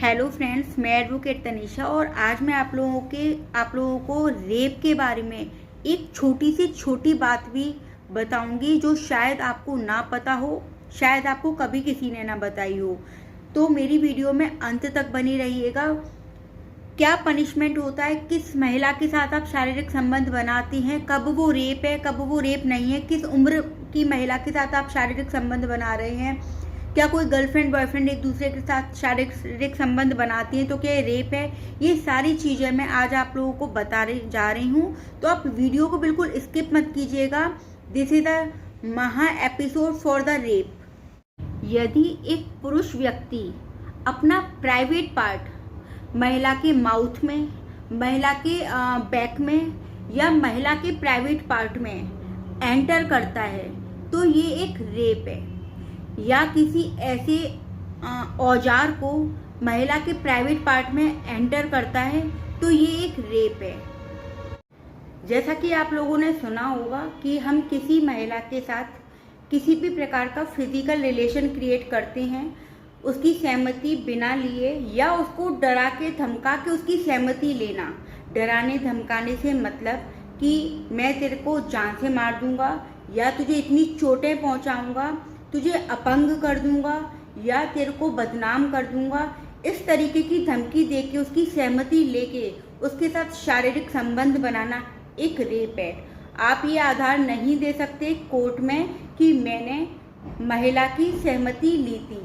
Hello friends, मैं advocate Tanisha और आज मैं आप लोगों को रेप के बारे में एक छोटी से छोटी बात भी बताऊंगी जो शायद आपको ना पता हो, शायद आपको कभी किसी ने ना बताई हो। तो मेरी वीडियो में अंत तक बनी रहिएगा। क्या पनिशमेंट होता है, किस महिला के साथ आप शारीरिक संबंध बनाती हैं, कब वो रेप है, कब वो रेप नहीं है, किस उम्र की महिला के साथ आप शारीरिक संबंध बना रहे हैं, क्या कोई गर्लफ्रेंड बॉयफ्रेंड एक दूसरे के साथ शारीरिक संबंध बनाती हैं तो क्या ये रेप है। ये सारी चीज़ें मैं आज आप लोगों को जा रही हूँ, तो आप वीडियो को बिल्कुल स्किप मत कीजिएगा। दिस इज द महा एपिसोड फॉर द रेप। यदि एक पुरुष व्यक्ति अपना प्राइवेट पार्ट महिला के माउथ में, महिला के बैक में या महिला के प्राइवेट पार्ट में एंटर करता है तो ये एक रेप है। या किसी ऐसे औजार को महिला के प्राइवेट पार्ट में एंटर करता है तो ये एक रेप है। जैसा कि आप लोगों ने सुना होगा कि हम किसी महिला के साथ किसी भी प्रकार का फिजिकल रिलेशन क्रिएट करते हैं, उसकी सहमति बिना लिए या उसको डरा के धमका के उसकी सहमति लेना। डराने धमकाने से मतलब कि मैं तेरे को जान से मार दूंगा या तुझे इतनी चोटें पहुंचाऊंगा, तुझे अपंग कर दूंगा या तेरे को बदनाम कर दूंगा, इस तरीके की धमकी देके उसकी सहमति लेके उसके साथ शारीरिक संबंध बनाना एक रेप है। आप ये आधार नहीं दे सकते कोर्ट में कि मैंने महिला की सहमति ली थी,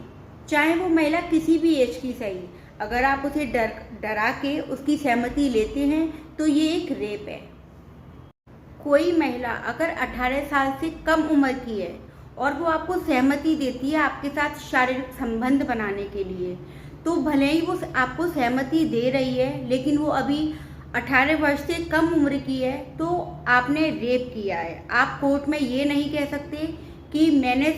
चाहे वो महिला किसी भी एज की सही। अगर आप उसे डरा के उसकी सहमति लेते हैं तो ये एक रेप है। कोई महिला अगर 18 साल से कम उम्र की है और वो आपको सहमति देती है आपके साथ शारीरिक संबंध बनाने के लिए, तो भले ही वो आपको सहमति दे रही है लेकिन वो अभी 18 वर्ष से कम उम्र की है तो आपने रेप किया है। आप कोर्ट में ये नहीं कह सकते कि मैंने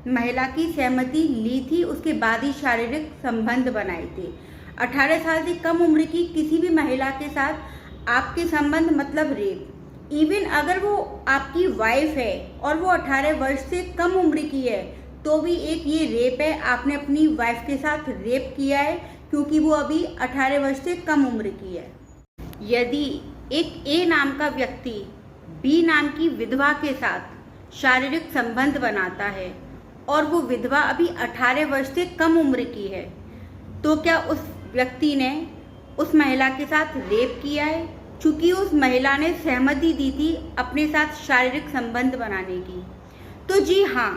महिला की सहमति ली थी उसके बाद ही शारीरिक संबंध बनाए थे। 18 साल से कम उम्र की किसी भी महिला के साथ आपके संबंध मतलब रेप। इवन अगर वो आपकी वाइफ है और वो 18 वर्ष से कम उम्र की है तो भी एक ये रेप है। आपने अपनी वाइफ के साथ रेप किया है क्योंकि वो अभी 18 वर्ष से कम उम्र की है। यदि एक ए नाम का व्यक्ति बी नाम की विधवा के साथ शारीरिक संबंध बनाता है और वो विधवा अभी 18 वर्ष से कम उम्र की है तो क्या उस व्यक्ति ने उस महिला के साथ रेप किया है, चूंकि उस महिला ने सहमति दी थी अपने साथ शारीरिक संबंध बनाने की। तो जी हाँ,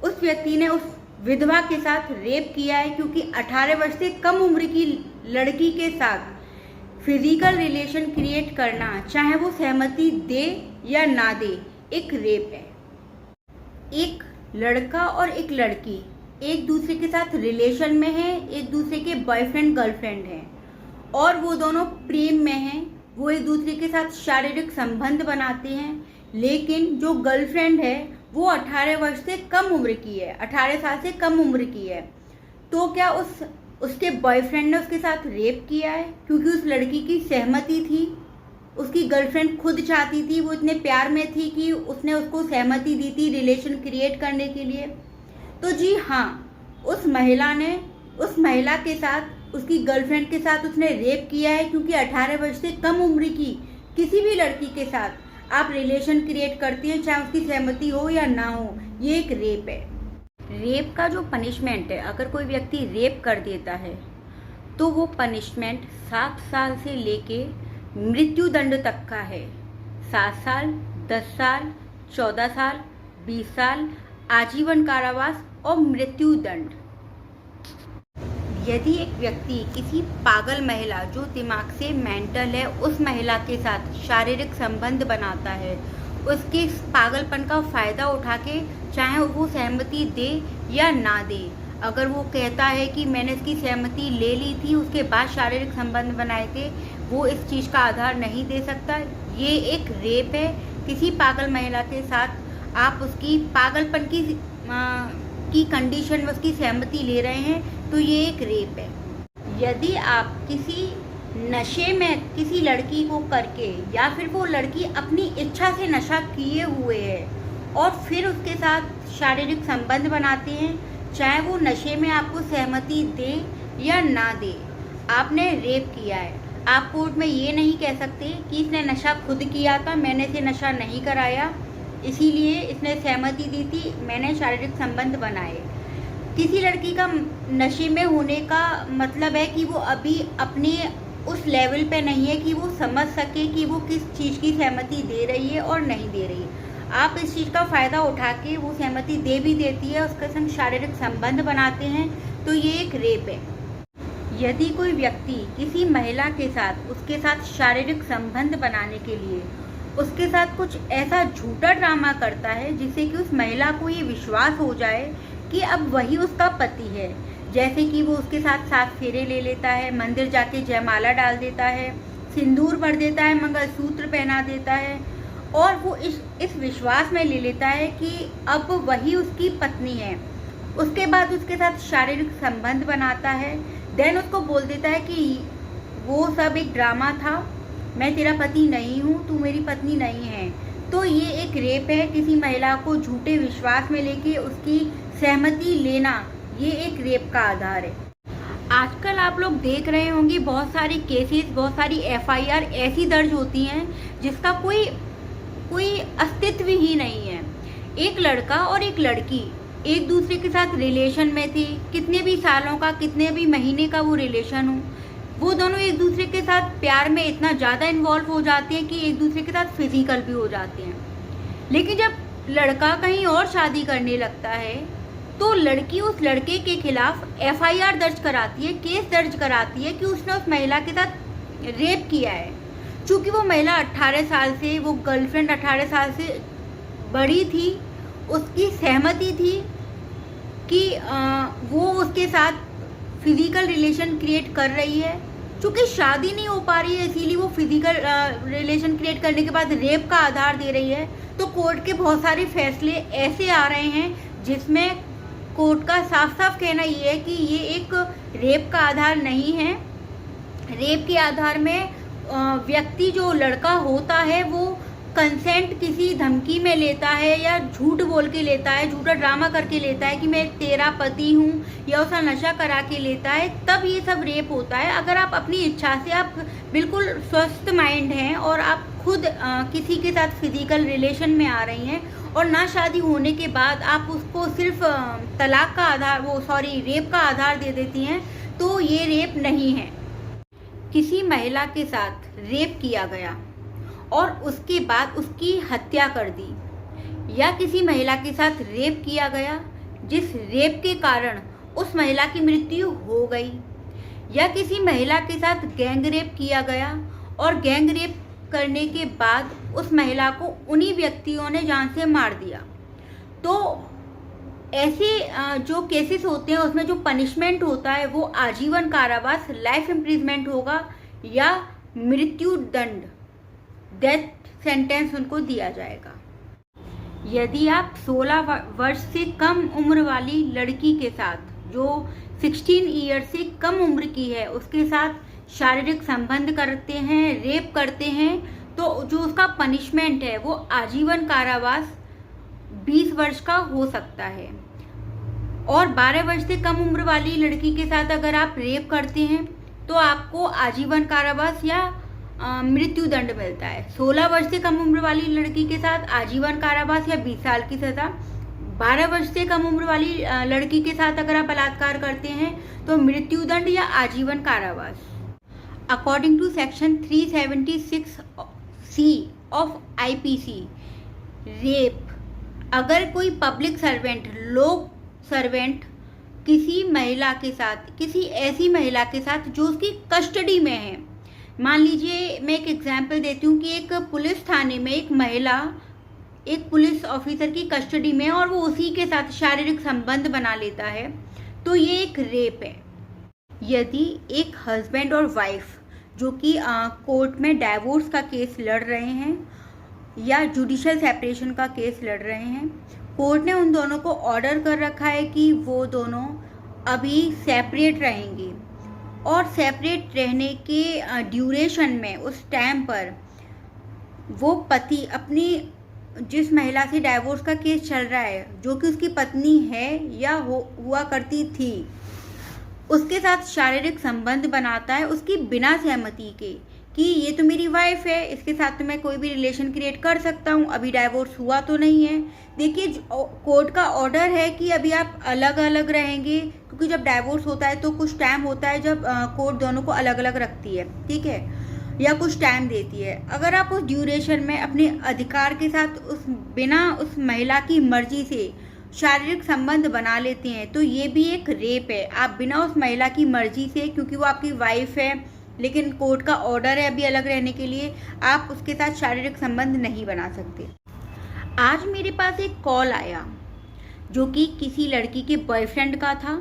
उस व्यक्ति ने उस विधवा के साथ रेप किया है क्योंकि 18 वर्ष से कम उम्र की लड़की के साथ फिजिकल रिलेशन क्रिएट करना, चाहे वो सहमति दे या ना दे, एक रेप है। एक लड़का और एक लड़की एक दूसरे के साथ रिलेशन में है, एक दूसरे के बॉयफ्रेंड गर्लफ्रेंड हैं और वो दोनों प्रेम में हैं, वो एक दूसरे के साथ शारीरिक संबंध बनाते हैं, लेकिन जो गर्लफ्रेंड है वो 18 वर्ष से कम उम्र की है, 18 साल से कम उम्र की है। तो क्या उसके बॉयफ्रेंड ने उसके साथ रेप किया है क्योंकि उस लड़की की सहमति थी, उसकी गर्लफ्रेंड खुद चाहती थी, वो इतने प्यार में थी कि उसने उसको सहमति दी थी रिलेशन क्रिएट करने के लिए। तो जी हाँ, उस महिला के साथ, उसकी गर्लफ्रेंड के साथ उसने रेप किया है क्योंकि 18 वर्ष से कम उम्र की किसी भी लड़की के साथ आप रिलेशन क्रिएट करती हैं, चाहे उसकी सहमति हो या ना हो, ये एक रेप है। रेप का जो पनिशमेंट है, अगर कोई व्यक्ति रेप कर देता है तो वो पनिशमेंट 7 साल से लेके मृत्यु दंड तक का है। 7 साल, 10 साल, 14 साल, 20 साल, आजीवन कारावास और मृत्यु दंड। यदि एक व्यक्ति किसी पागल महिला जो दिमाग से मेंटल है उस महिला के साथ शारीरिक संबंध बनाता है, उसके पागलपन का फ़ायदा उठा के, चाहे वो सहमति दे या ना दे, अगर वो कहता है कि मैंने इसकी सहमति ले ली थी उसके बाद शारीरिक संबंध बनाए थे, वो इस चीज़ का आधार नहीं दे सकता। ये एक रेप है। किसी पागल महिला के साथ आप उसकी पागलपन की कंडीशन में उसकी सहमति ले रहे हैं तो ये एक रेप है। यदि आप किसी नशे में किसी लड़की को करके या फिर वो लड़की अपनी इच्छा से नशा किए हुए है और फिर उसके साथ शारीरिक संबंध बनाते हैं, चाहे वो नशे में आपको सहमति दे या ना दे, आपने रेप किया है, आप कोर्ट में ये नहीं कह सकते कि इसने नशा खुद किया था, मैंने इसे नशा नहीं कराया, इसीलिए इसने सहमति दी थी, मैंने शारीरिक संबंध बनाए। किसी लड़की का नशे में होने का मतलब है कि वो अभी अपने उस लेवल पे नहीं है कि वो समझ सके कि वो किस चीज़ की सहमति दे रही है और नहीं दे रही है। आप इस चीज़ का फ़ायदा उठा के वो सहमति दे भी देती है, उसके संग शारीरिक संबंध बनाते हैं, तो ये एक रेप है। यदि कोई व्यक्ति किसी महिला के साथ उसके साथ शारीरिक संबंध बनाने के लिए उसके साथ कुछ ऐसा झूठा ड्रामा करता है जिससे कि उस महिला को ये विश्वास हो जाए कि अब वही उसका पति है, जैसे कि वो उसके साथ 7 फेरे ले लेता है, मंदिर जाके जयमाला डाल देता है, सिंदूर भर देता है, मंगलसूत्र पहना देता है, और वो इस विश्वास में ले लेता है कि अब वही उसकी पत्नी है। उसके बाद उसके साथ शारीरिक संबंध बनाता है, देन उसको बोल देता है कि वो सब एक ड्रामा था, मैं तेरा पति नहीं हूँ, तू मेरी पत्नी नहीं है। तो ये एक रेप है। किसी महिला को झूठे विश्वास में लेके उसकी सहमति लेना, ये एक रेप का आधार है। आजकल आप लोग देख रहे होंगे बहुत सारी केसेस, बहुत सारी FIR ऐसी दर्ज होती हैं जिसका कोई अस्तित्व ही नहीं है। एक लड़का और एक लड़की एक दूसरे के साथ रिलेशन में थे, कितने भी सालों का, कितने भी महीने का वो रिलेशन हो, वो दोनों एक दूसरे के साथ प्यार में इतना ज़्यादा इन्वॉल्व हो जाते हैं कि एक दूसरे के साथ फिजिकल भी हो जाते हैं। लेकिन जब लड़का कहीं और शादी करने लगता है तो लड़की उस लड़के के खिलाफ FIR दर्ज कराती है, केस दर्ज कराती है कि उसने उस महिला के साथ रेप किया है। चूँकि वो महिला 18 साल से, वो गर्लफ्रेंड 18 साल से बड़ी थी, उसकी सहमति थी कि वो उसके साथ फिजिकल रिलेशन क्रिएट कर रही है। चूँकि शादी नहीं हो पा रही है इसीलिए वो फिजिकल रिलेशन क्रिएट करने के बाद रेप का आधार दे रही है। तो कोर्ट के बहुत सारे फैसले ऐसे आ रहे हैं जिसमें कोर्ट का साफ साफ कहना ये है कि ये एक रेप का आधार नहीं है। रेप के आधार में व्यक्ति, जो लड़का होता है, वो कंसेंट किसी धमकी में लेता है या झूठ बोल के लेता है, झूठा ड्रामा करके लेता है कि मैं तेरा पति हूँ, या उसका नशा करा के लेता है, तब ये सब रेप होता है। अगर आप अपनी इच्छा से, आप बिल्कुल स्वस्थ माइंड हैं और आप खुद किसी के साथ फिजिकल रिलेशन में आ रही हैं और ना शादी होने के बाद आप उसको सिर्फ तलाक का आधार, रेप का आधार दे देती हैं, तो ये रेप नहीं है। किसी महिला के साथ रेप किया गया और उसके बाद उसकी हत्या कर दी, या किसी महिला के साथ रेप किया गया जिस रेप के कारण उस महिला की मृत्यु हो गई, या किसी महिला के साथ गैंग रेप किया गया और गैंग रेप करने के बाद उस महिला को उन्हीं व्यक्तियों ने जान से मार दिया, तो ऐसे जो केसेस होते हैं उसमें जो पनिशमेंट होता है वो आजीवन कारावास, लाइफ इम्प्रिजमेंट होगा, या मृत्यु दंड, डेथ सेंटेंस उनको दिया जाएगा। यदि आप 16 वर्ष से कम उम्र वाली लड़की के साथ, जो 16 ईयर से कम उम्र की है, उसके साथ शारीरिक संबंध करते हैं, रेप करते हैं, तो जो उसका पनिशमेंट है वो आजीवन कारावास 20 वर्ष का हो सकता है। और 12 वर्ष से कम उम्र वाली लड़की के साथ अगर आप रेप करते हैं तो आपको आजीवन कारावास या मृत्यु दंड मिलता है। 16 वर्ष से कम उम्र वाली लड़की के साथ आजीवन कारावास या 20 साल की सजा। 12 वर्ष से कम उम्र वाली लड़की के साथ अगर आप बलात्कार करते हैं तो मृत्यु दंड या आजीवन कारावास। According to section 376C of IPC, rape, अगर कोई पब्लिक सर्वेंट, लोक सर्वेंट किसी महिला के साथ, किसी ऐसी महिला के साथ जो उसकी कस्टडी में है, मान लीजिए मैं एक एग्जांपल देती हूँ कि एक पुलिस थाने में एक महिला एक पुलिस ऑफिसर की कस्टडी में और वो उसी के साथ शारीरिक संबंध बना लेता है, तो ये एक रेप है। यदि एक हस्बैंड और वाइफ जो कि कोर्ट में डाइवोर्स का केस लड़ रहे हैं या जुडिशियल सेपरेशन का केस लड़ रहे हैं, कोर्ट ने उन दोनों को ऑर्डर कर रखा है कि वो दोनों अभी सेपरेट रहेंगे, और सेपरेट रहने के ड्यूरेशन में, उस टाइम पर वो पति अपनी, जिस महिला से डाइवोर्स का केस चल रहा है, जो कि उसकी पत्नी है या हुआ करती थी, उसके साथ शारीरिक संबंध बनाता है उसकी बिना सहमति के, कि ये तो मेरी वाइफ है, इसके साथ तो मैं कोई भी रिलेशन क्रिएट कर सकता हूँ, अभी डाइवोर्स हुआ तो नहीं है। देखिए कोर्ट का ऑर्डर है कि अभी आप अलग अलग रहेंगे, क्योंकि जब डाइवोर्स होता है तो कुछ टाइम होता है जब कोर्ट दोनों को अलग अलग रखती है, ठीक है, या कुछ टाइम देती है। अगर आप उस ड्यूरेशन में अपने अधिकार के साथ बिना उस महिला की मर्जी से शारीरिक संबंध बना लेते हैं तो ये भी एक रेप है। आप बिना उस महिला की मर्जी से, क्योंकि वो आपकी वाइफ है लेकिन कोर्ट का ऑर्डर है अभी अलग रहने के लिए, आप उसके साथ शारीरिक संबंध नहीं बना सकते। आज मेरे पास एक कॉल आया जो कि किसी लड़की के बॉयफ्रेंड का था।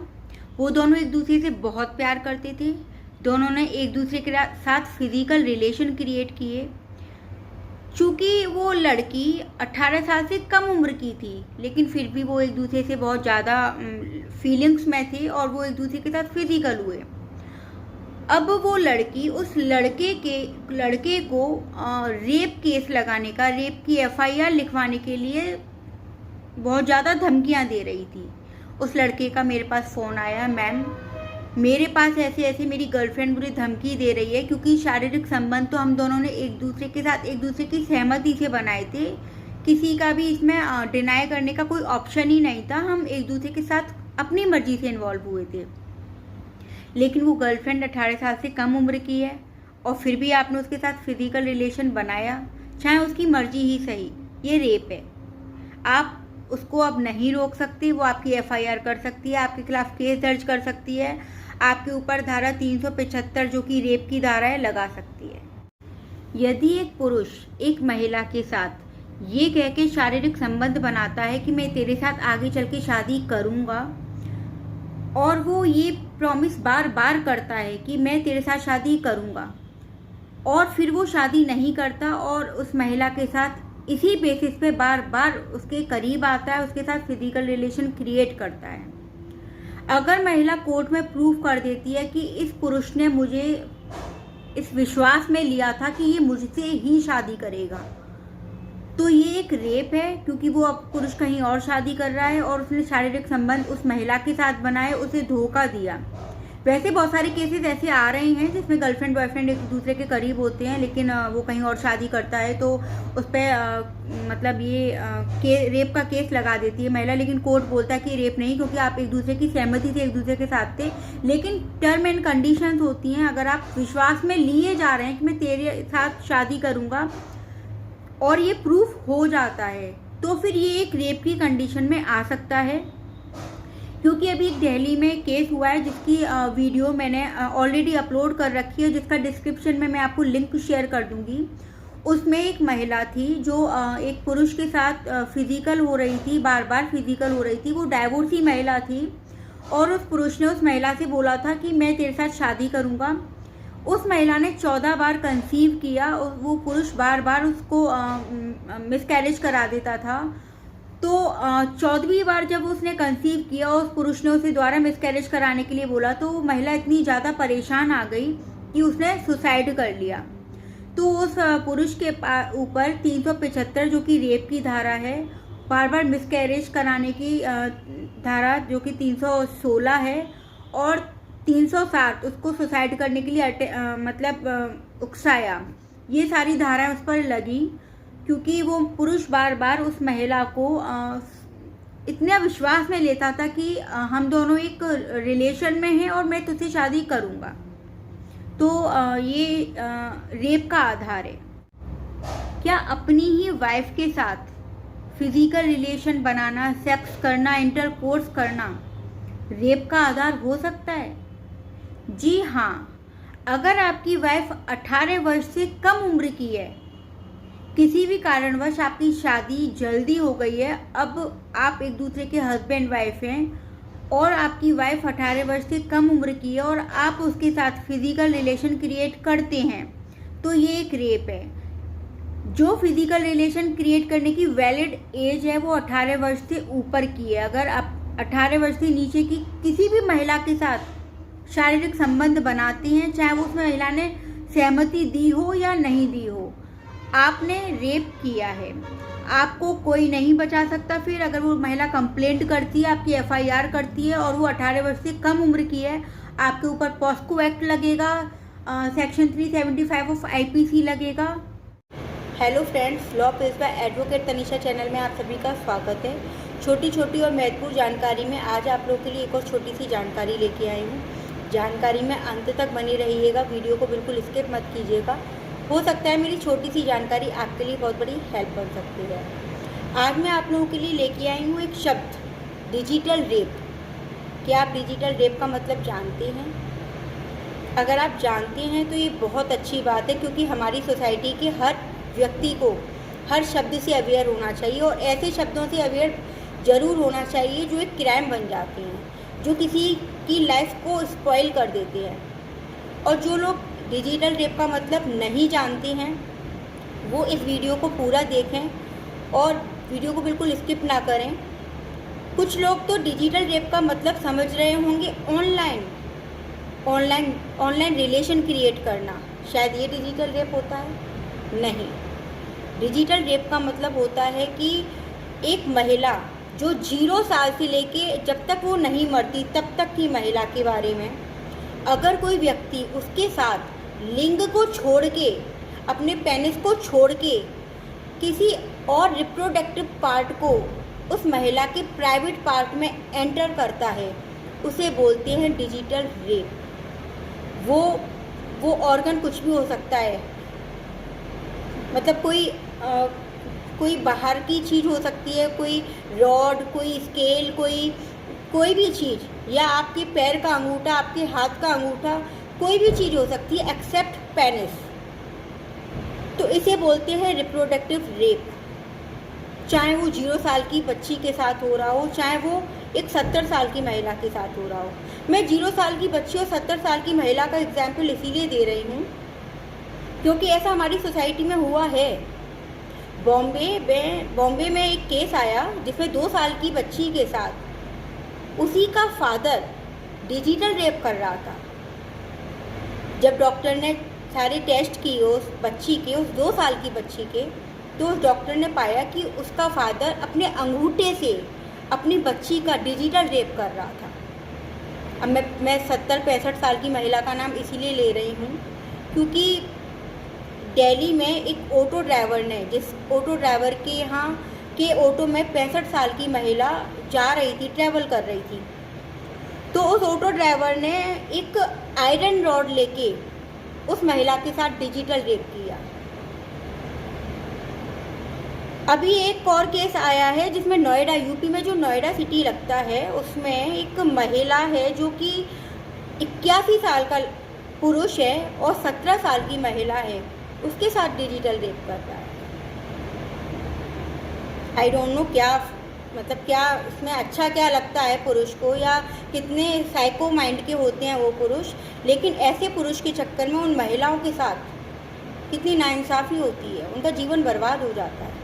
वो दोनों एक दूसरे से बहुत प्यार करते थे, दोनों ने एक दूसरे के साथ फिजिकल रिलेशन क्रिएट किए। चूँकि वो लड़की 18 साल से कम उम्र की थी, लेकिन फिर भी वो एक दूसरे से बहुत ज़्यादा फीलिंग्स में थे और वो एक दूसरे के साथ फिजिकल हुए। अब वो लड़की उस लड़के को रेप केस लगाने का, रेप की FIR लिखवाने के लिए बहुत ज़्यादा धमकियां दे रही थी। उस लड़के का मेरे पास फ़ोन आया, मैम मेरे पास ऐसे ऐसे मेरी गर्लफ्रेंड मुझे धमकी दे रही है, क्योंकि शारीरिक संबंध तो हम दोनों ने एक दूसरे के साथ एक दूसरे की सहमति से बनाए थे, किसी का भी इसमें डिनाई करने का कोई ऑप्शन ही नहीं था, हम एक दूसरे के साथ अपनी मर्जी से इन्वॉल्व हुए थे। लेकिन वो गर्लफ्रेंड 18 साल से कम उम्र की है और फिर भी आपने उसके साथ फिजिकल रिलेशन बनाया, चाहे उसकी मर्जी ही सही, ये रेप है। आप उसको अब नहीं रोक सकते, वो आपकी FIR कर सकती है, आपके खिलाफ केस दर्ज कर सकती है, आपके ऊपर धारा 375 जो कि रेप की धारा है लगा सकती है। यदि एक पुरुष एक महिला के साथ ये कह के शारीरिक संबंध बनाता है कि मैं तेरे साथ आगे चल के शादी करूँगा, और वो ये प्रॉमिस बार बार करता है कि मैं तेरे साथ शादी करूँगा, और फिर वो शादी नहीं करता और उस महिला के साथ इसी बेसिस पे बार बार उसके करीब आता है, उसके साथ फिजिकल रिलेशन क्रिएट करता है। अगर महिला कोर्ट में प्रूव कर देती है कि इस पुरुष ने मुझे इस विश्वास में लिया था कि ये मुझसे ही शादी करेगा, तो ये एक रेप है, क्योंकि वो अब पुरुष कहीं और शादी कर रहा है और उसने शारीरिक संबंध उस महिला के साथ बनाए, उसे धोखा दिया। वैसे बहुत सारे केसेस ऐसे आ रहे हैं जिसमें गर्लफ्रेंड बॉयफ्रेंड एक दूसरे के करीब होते हैं, लेकिन वो कहीं और शादी करता है तो उस पर मतलब ये रेप का केस लगा देती है महिला, लेकिन कोर्ट बोलता है कि रेप नहीं, क्योंकि आप एक दूसरे की सहमति से एक दूसरे के साथ थे। लेकिन टर्म एंड कंडीशंस होती हैं, अगर आप विश्वास में लिए जा रहे हैं कि मैं तेरे साथ शादी करूँगा और ये प्रूफ हो जाता है, तो फिर ये एक रेप की कंडीशन में आ सकता है। क्योंकि अभी एक दिल्ली में केस हुआ है जिसकी वीडियो मैंने ऑलरेडी अपलोड कर रखी है, जिसका डिस्क्रिप्शन में मैं आपको लिंक शेयर कर दूंगी। उसमें एक महिला थी जो एक पुरुष के साथ फिजिकल हो रही थी, बार बार फिजिकल हो रही थी। वो डाइवोर्सी महिला थी और उस पुरुष ने उस महिला से बोला था कि मैं तेरे साथ शादी करूँगा। उस महिला ने 14 बार कंसीव किया और वो पुरुष बार बार उसको मिसकैरेज करा देता था। तो 14वीं बार जब उसने कंसीव किया, उस पुरुष ने उसे दोबारा मिसकैरेज कराने के लिए बोला, तो वो महिला इतनी ज़्यादा परेशान आ गई कि उसने सुसाइड कर लिया। तो उस पुरुष के ऊपर 375 जो कि रेप की धारा है, बार बार मिसकैरेज कराने की धारा जो कि 316 है, और 360 उसको सुसाइड करने के लिए उकसाया, ये सारी धाराएं उस पर लगी, क्योंकि वो पुरुष बार बार उस महिला को इतना विश्वास में लेता था कि हम दोनों एक रिलेशन में हैं और मैं तुझसे शादी करूँगा। तो ये रेप का आधार है। क्या अपनी ही वाइफ के साथ फिजिकल रिलेशन बनाना, सेक्स करना, इंटरकोर्स करना रेप का आधार हो सकता है? जी हाँ, अगर आपकी वाइफ 18 वर्ष से कम उम्र की है, किसी भी कारणवश आपकी शादी जल्दी हो गई है, अब आप एक दूसरे के हस्बैंड वाइफ हैं और आपकी वाइफ 18 वर्ष से कम उम्र की है और आप उसके साथ फिजिकल रिलेशन क्रिएट करते हैं, तो ये एक रेप है। जो फिजिकल रिलेशन क्रिएट करने की वैलिड एज है वो 18 वर्ष से ऊपर की है। अगर आप 18 वर्ष से नीचे की किसी भी महिला के साथ शारीरिक संबंध बनाते हैं, चाहे वो उस महिला ने सहमति दी हो या नहीं दी हो, आपने रेप किया है। आपको कोई नहीं बचा सकता। फिर अगर वो महिला कंप्लेंट करती है, आपकी FIR करती है और वो 18 वर्ष से कम उम्र की है, आपके ऊपर पॉस्को एक्ट लगेगा, सेक्शन 375 ऑफ आईपीसी लगेगा। Hello friends, law page by advocate Tanisha channel में आप सभी का स्वागत है। छोटी छोटी और महत्वपूर्ण जानकारी में आज आप लोगों के लिए एक और छोटी सी जानकारी लेके आई हूँ। जानकारी में अंत तक बने रहिएगा, वीडियो को बिल्कुल स्किप मत कीजिएगा। हो सकता है मेरी छोटी सी जानकारी आपके लिए बहुत बड़ी हेल्प बन सकती है। आज मैं आप लोगों के लिए लेके आई हूँ एक शब्द, डिजिटल रेप। क्या आप डिजिटल रेप का मतलब जानते हैं? अगर आप जानते हैं तो ये बहुत अच्छी बात है, क्योंकि हमारी सोसाइटी के हर व्यक्ति को हर शब्द से अवेयर होना चाहिए और ऐसे शब्दों से अवेयर ज़रूर होना चाहिए जो एक क्राइम बन जाते हैं, जो किसी की लाइफ को स्पॉइल कर देते हैं। और जो लोग डिजिटल रेप का मतलब नहीं जानते हैं वो इस वीडियो को पूरा देखें और वीडियो को बिल्कुल स्किप ना करें। कुछ लोग तो डिजिटल रेप का मतलब समझ रहे होंगे ऑनलाइन रिलेशन क्रिएट करना, शायद ये डिजिटल रेप होता है। नहीं, डिजिटल रेप का मतलब होता है कि एक महिला जो 0 साल से लेके जब तक वो नहीं मरती तब तक की महिला के बारे में अगर कोई व्यक्ति उसके साथ लिंग को छोड़ के, अपने पेनिस को छोड़ के किसी और रिप्रोडक्टिव पार्ट को उस महिला के प्राइवेट पार्ट में एंटर करता है, उसे बोलते हैं डिजिटल रेप। वो ऑर्गन कुछ भी हो सकता है, मतलब कोई बाहर की चीज़ हो सकती है, कोई रॉड, कोई स्केल, कोई भी चीज़, या आपके पैर का अंगूठा, आपके हाथ का अंगूठा, कोई भी चीज़ हो सकती है एक्सेप्ट पेनिस। तो इसे बोलते हैं रिप्रोडक्टिव रेप। चाहे वो 0 साल की बच्ची के साथ हो रहा हो, चाहे वो एक 70 साल की महिला के साथ हो रहा हो। मैं 0 साल की बच्ची और 70 साल की महिला का एग्जाम्पल इसीलिए दे रही हूँ क्योंकि ऐसा हमारी सोसाइटी में हुआ है। बॉम्बे में एक केस आया जिसमें 2 साल की बच्ची के साथ उसी का फादर डिजिटल रेप कर रहा था। जब डॉक्टर ने सारे टेस्ट किए उस बच्ची के, उस 2 साल की बच्ची के, तो उस डॉक्टर ने पाया कि उसका फादर अपने अंगूठे से अपनी बच्ची का डिजिटल रेप कर रहा था। अब मैं 70-65 साल की महिला का नाम इसीलिए ले रही हूँ क्योंकि दिल्ली में एक ऑटो ड्राइवर ने, जिस ऑटो ड्राइवर के यहाँ के ऑटो में 65 साल की महिला जा रही थी, ट्रैवल कर रही थी, तो उस ऑटो ड्राइवर ने एक आयरन रॉड लेके उस महिला के साथ डिजिटल रेप किया। अभी एक और केस आया है जिसमें नोएडा, यूपी में जो नोएडा सिटी लगता है, उसमें एक महिला है जो कि 81 साल का पुरुष है और 17 साल की महिला है, उसके साथ डिजिटल रेप कर रहा है। आई डोंट नो क्या इसमें अच्छा क्या लगता है पुरुष को, या कितने साइको माइंड के होते हैं वो पुरुष, लेकिन ऐसे पुरुष के चक्कर में उन महिलाओं के साथ कितनी नाइंसाफ़ी होती है, उनका जीवन बर्बाद हो जाता है।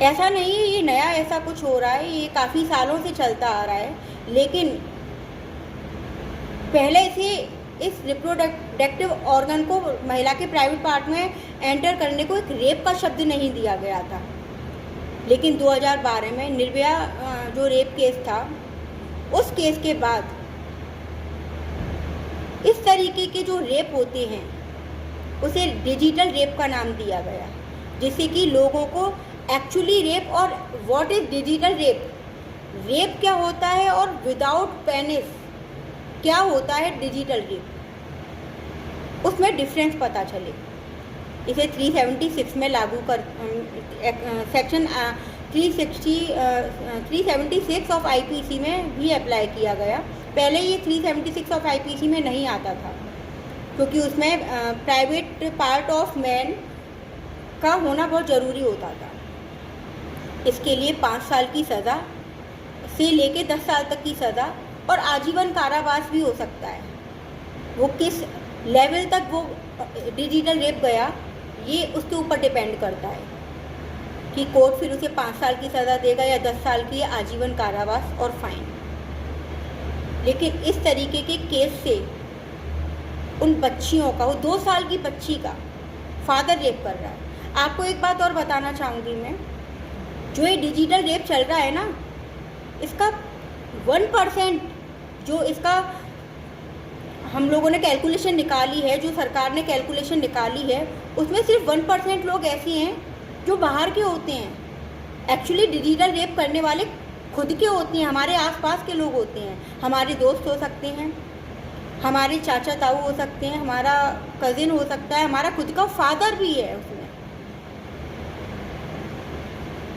ऐसा नहीं है ये नया ऐसा कुछ हो रहा है, ये काफ़ी सालों से चलता आ रहा है, लेकिन पहले से इस रिप्रोडक्टिव ऑर्गन को, महिला के प्राइवेट पार्ट में एंटर करने को एक रेप का शब्द नहीं दिया गया था। लेकिन 2012 में निर्भया जो रेप केस था, उस केस के बाद इस तरीके के जो रेप होते हैं उसे डिजिटल रेप का नाम दिया गया, जिससे कि लोगों को एक्चुअली रेप और व्हाट इज डिजिटल रेप क्या होता है और विदाउट पेनिस क्या होता है डिजिटल रेप, उसमें डिफरेंस पता चले। इसे 376 में लागू कर सेक्शन 376 ऑफ आईपीसी में भी अप्लाई किया गया। पहले ये 376 ऑफ आईपीसी में नहीं आता था क्योंकि उसमें प्राइवेट पार्ट ऑफ मैन का होना बहुत ज़रूरी होता था। इसके लिए 5 साल की सज़ा से लेके 10 साल तक की सज़ा और आजीवन कारावास भी हो सकता है। वो किस लेवल तक वो डिजिटल रेप गया ये उसके ऊपर डिपेंड करता है कि कोर्ट फिर उसे 5 साल की सज़ा देगा या 10 साल की आजीवन कारावास और फाइन। लेकिन इस तरीके के केस से उन बच्चियों का, वो 2 साल की बच्ची का फादर रेप कर रहा है। आपको एक बात और बताना चाहूँगी मैं, जो ये डिजिटल रेप चल रहा है ना, इसका 1% जो इसका हम लोगों ने कैलकुलेशन निकाली है, जो सरकार ने कैलकुलेशन निकाली है, उसमें सिर्फ 1% लोग ऐसे हैं जो बाहर के होते हैं। एक्चुअली डिजिटल रेप करने वाले खुद के होते हैं, हमारे आसपास के लोग होते हैं। हमारे दोस्त हो सकते हैं, हमारे चाचा ताऊ हो सकते हैं, हमारा कज़िन हो सकता है, हमारा खुद का फादर भी है उसमें।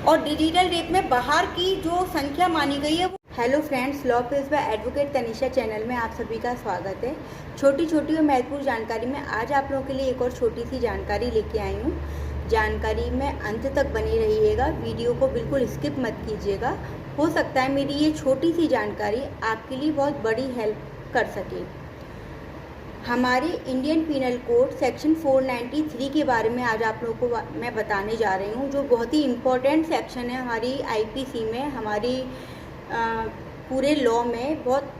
और डिजिटल रेप में बाहर की जो संख्या मानी गई है। Hello friends, law page by advocate Tanisha channel में आप सभी का स्वागत है। छोटी छोटी और महत्वपूर्ण जानकारी में आज आप लोगों के लिए एक और छोटी सी जानकारी लेके आई हूँ। जानकारी में अंत तक बनी रहिएगा, वीडियो को बिल्कुल स्किप मत कीजिएगा। हो सकता है मेरी ये छोटी सी जानकारी आपके लिए बहुत बड़ी हेल्प कर सके। हमारे इंडियन पीनल कोड सेक्शन 493 के बारे में आज आप लोगों को मैं बताने जा रही हूँ, जो बहुत ही इम्पोर्टेंट सेक्शन है हमारी आईपीसी में, हमारी पूरे लॉ में बहुत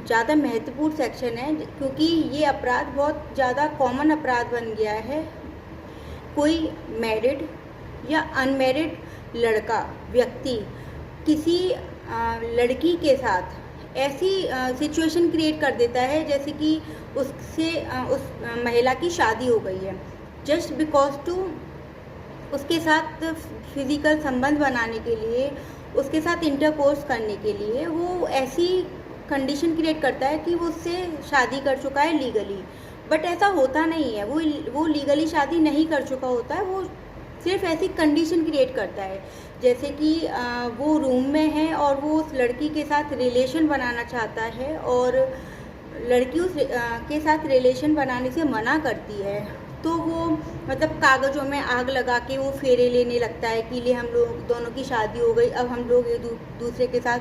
ज़्यादा महत्वपूर्ण सेक्शन है, क्योंकि ये अपराध बहुत ज़्यादा कॉमन अपराध बन गया है। कोई मैरिड या अनमैरिड लड़का व्यक्ति किसी लड़की के साथ ऐसी सिचुएशन क्रिएट कर देता है जैसे कि उससे उस महिला की शादी हो गई है, जस्ट बिकॉज टू उसके साथ फिज़िकल संबंध बनाने के लिए, उसके साथ इंटरकोर्स करने के लिए वो ऐसी कंडीशन क्रिएट करता है कि वो उससे शादी कर चुका है लीगली। बट ऐसा होता नहीं है, वो लीगली शादी नहीं कर चुका होता है, वो सिर्फ ऐसी कंडीशन क्रिएट करता है जैसे कि वो रूम में है और वो उस लड़की के साथ रिलेशन बनाना चाहता है और लड़की उस के साथ रिलेशन बनाने से मना करती है, तो वो मतलब कागज़ों में आग लगा के वो फेरे लेने लगता है कि लिए हम लोग दोनों की शादी हो गई, अब हम लोग एक दूसरे के साथ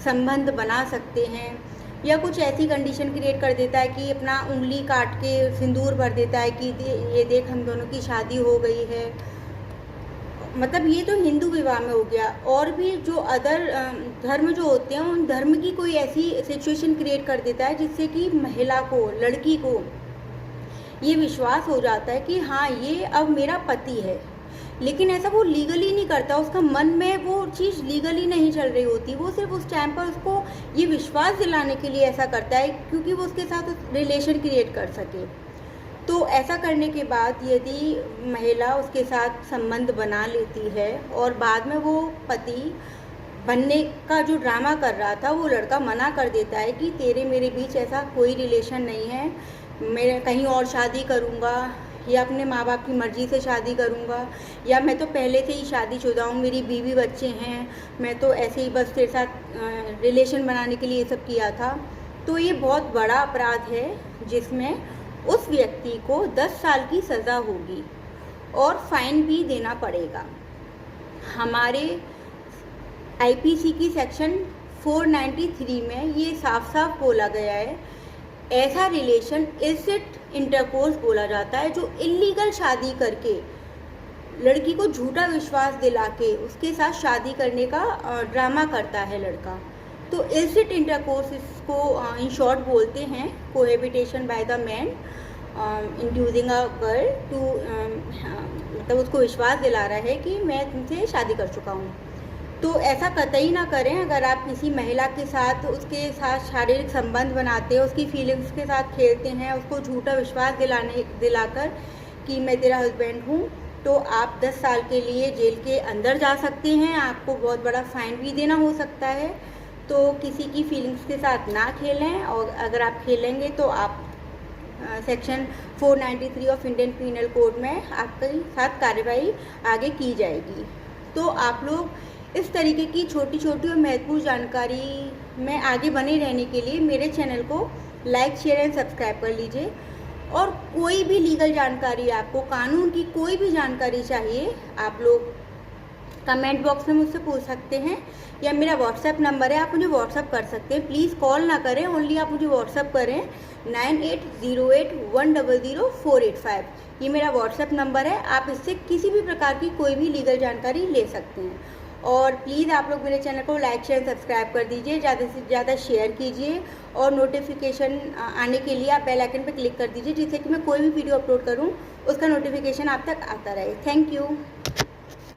संबंध बना सकते हैं। या कुछ ऐसी कंडीशन क्रिएट कर देता है कि अपना उंगली काट के सिंदूर भर देता है कि ये देख हम दोनों की शादी हो गई है। मतलब ये तो हिंदू विवाह में हो गया, और भी जो अदर धर्म जो होते हैं उन धर्म की कोई ऐसी सिचुएशन क्रिएट कर देता है जिससे कि महिला को, लड़की को ये विश्वास हो जाता है कि हाँ ये अब मेरा पति है। लेकिन ऐसा वो लीगली नहीं करता, उसका मन में वो चीज़ लीगली नहीं चल रही होती, वो सिर्फ उस टाइम पर उसको ये विश्वास दिलाने के लिए ऐसा करता है क्योंकि वो उसके साथ रिलेशन क्रिएट कर सके। तो ऐसा करने के बाद यदि महिला उसके साथ संबंध बना लेती है और बाद में वो पति बनने का जो ड्रामा कर रहा था वो लड़का मना कर देता है कि तेरे मेरे बीच ऐसा कोई रिलेशन नहीं है, मैं कहीं और शादी करूँगा या अपने माँ बाप की मर्ज़ी से शादी करूँगा, या मैं तो पहले से ही शादीशुदा हूँ, मेरी बीवी बच्चे हैं, मैं तो ऐसे ही बस तेरे साथ रिलेशन बनाने के लिए ये सब किया था। तो ये बहुत बड़ा अपराध है जिसमें उस व्यक्ति को 10 साल की सज़ा होगी और फाइन भी देना पड़ेगा। हमारे आईपीसी की सेक्शन 493 में ये साफ साफ बोला गया है, ऐसा रिलेशन इलिसिट इंटरकोर्स बोला जाता है जो इल्लीगल शादी करके लड़की को झूठा विश्वास दिला के उसके साथ शादी करने का ड्रामा करता है लड़का। तो इलिसिट इंटरकोर्स इसको इन शॉर्ट बोलते हैं, cohabitation by the man inducing a girl to, मतलब उसको विश्वास दिला रहा है कि मैं तुमसे शादी कर चुका हूँ। तो ऐसा कतई ना करें। अगर आप किसी महिला के साथ उसके साथ शारीरिक संबंध बनाते हैं, उसकी फीलिंग्स के साथ खेलते हैं, उसको झूठा विश्वास दिलाकर कि मैं तेरा हस्बैंड हूँ, तो आप 10 साल के लिए जेल के अंदर जा सकते हैं, आपको बहुत बड़ा फाइन भी देना हो सकता है। तो किसी की फीलिंग्स के साथ ना खेलें, और अगर आप खेलेंगे तो आप section 493 of Indian penal code में आपके साथ कार्रवाई आगे की जाएगी। तो आप लोग इस तरीके की छोटी छोटी और महत्वपूर्ण जानकारी में आगे बने रहने के लिए मेरे चैनल को लाइक, शेयर एंड सब्सक्राइब कर लीजिए। और कोई भी लीगल जानकारी, आपको कानून की कोई भी जानकारी चाहिए, आप लोग कमेंट बॉक्स में मुझसे पूछ सकते हैं, या मेरा व्हाट्सएप नंबर है, आप मुझे व्हाट्सएप कर सकते हैं। प्लीज़ कॉल ना करें, ओनली आप मुझे व्हाट्सएप करें 9808100485। ये मेरा व्हाट्सएप नंबर है, आप इससे किसी भी प्रकार की कोई भी लीगल जानकारी ले सकते हैं। और प्लीज़ आप लोग मेरे चैनल को लाइक, शेयर, सब्सक्राइब कर दीजिए, ज़्यादा से ज़्यादा शेयर कीजिए, और नोटिफिकेशन आने के लिए आप बेल आइकन पर क्लिक कर दीजिए, जिससे कि मैं कोई भी वीडियो अपलोड करूँ उसका नोटिफिकेशन आप तक आता रहे। Thank you.